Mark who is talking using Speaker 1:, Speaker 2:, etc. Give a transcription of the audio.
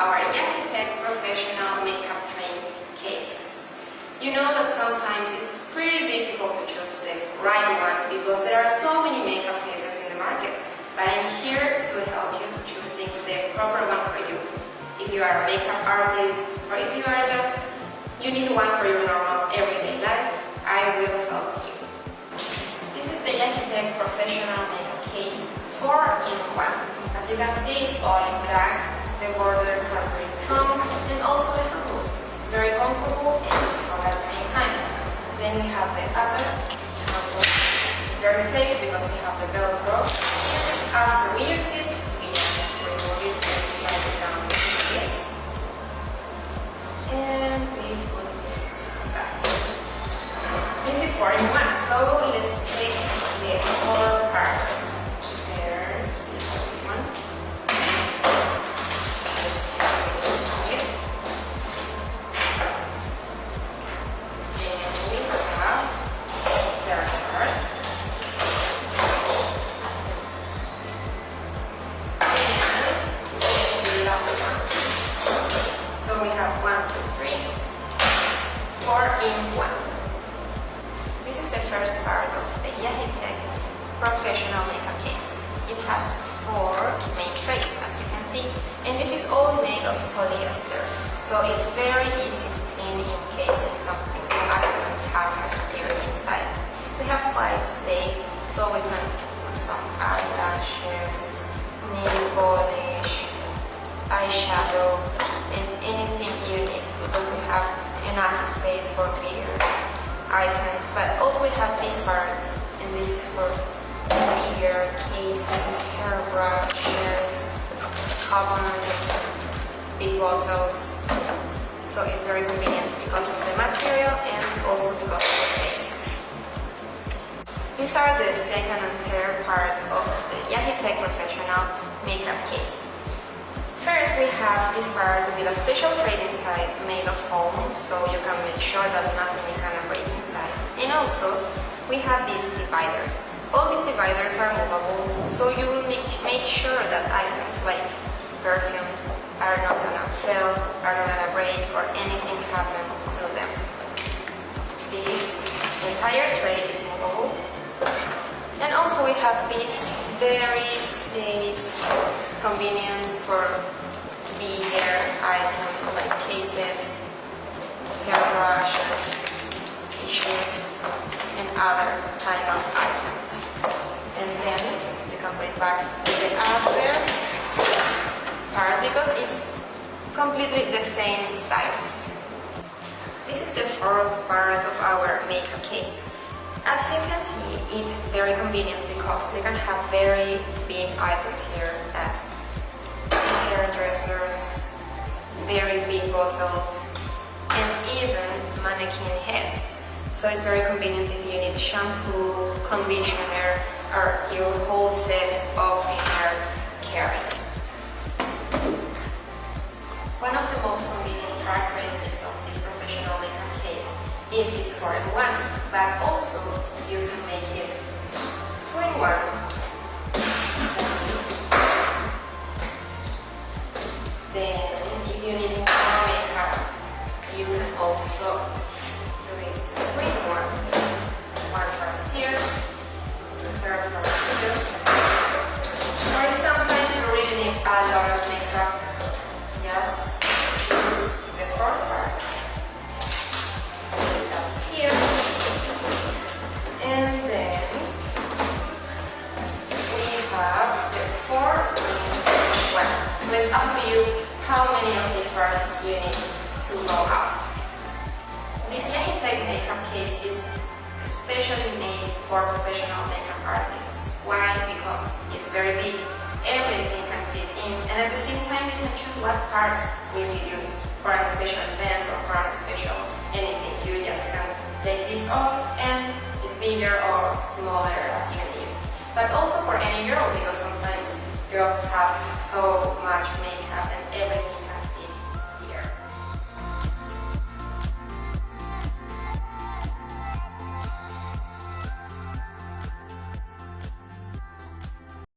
Speaker 1: our Tech professional makeup training cases. You know that sometimes it's pretty difficult to choose the right one because there are so many makeup cases in the market, but I'm here to help you choosing the proper one for you. If you are a makeup artist or if you are you need one for your normal everyday life, I will help you. This is the Tech professional makeup case 4-in-1. As you can see, it's all in black, the borders are very strong, and also the handles. It's very comfortable and strong at the same time. Then we have the other handle. It's very safe because we have the Velcro. After we use it, we just remove it and slide it down like this. And we put this back. This is 4-in-1, so let's take the 4 parts. First, this one. Let's check this side. Then we have the third part. And the last one. So we have 1, 2, 3, 4-in-1. This is the first part of the Tech professional makeup case. It has 4 main trays, as you can see, and this is all made of polyester, so it's very easy to clean in case something accidentally happens here inside. We have quite space, so we can put some eyelashes, nail polish, eyeshadow, and anything you need, because we have enough space for bigger items. But also we have this part, and this is for bigger cases, hair brushes, commons, big bottles. So it's very convenient because of the material and also because of the space. These are the second and third part of the Tech professional makeup case. First, we have this part with a special tray inside made of foam, so you can make sure that nothing is gonna break inside. And also, we have these dividers. All these dividers are movable, so you will make sure that items like perfumes are not gonna fail, are not gonna break, or anything happen to them. This entire tray is movable. And also we have this very space convenient for bigger items like cases, hair brushes, tissues, and other kind of items. And then you can put it back to the other part because it's completely the same size. This is the 4th part of our makeup case. As you can see, it's very convenient because we can have very big items here as hairdressers, very big bottles, and even mannequin heads. So it's very convenient if you need shampoo, conditioner, or your whole set of hair care. One of the most convenient characteristics of this professional makeup case is its 4-in-1, but also you can make it 2-in-1. Then, if you need more makeup, you can also do it 3-in-1. One part here, the third part here. Or if sometimes you really need a lot of makeup, just choose the 4th part. Put it up here. And then we have the 4-in-1. So it's up to you how many of these parts you need to go out. This Tech makeup case is especially made for professional makeup artists. Why? Because it's very big. Everything can fit in, and at the same time you can choose what part will you use for a special event or for a special anything. You just can take this off and it's bigger or smaller as you need. But also for any girl, because sometimes girls have so much makeup and everything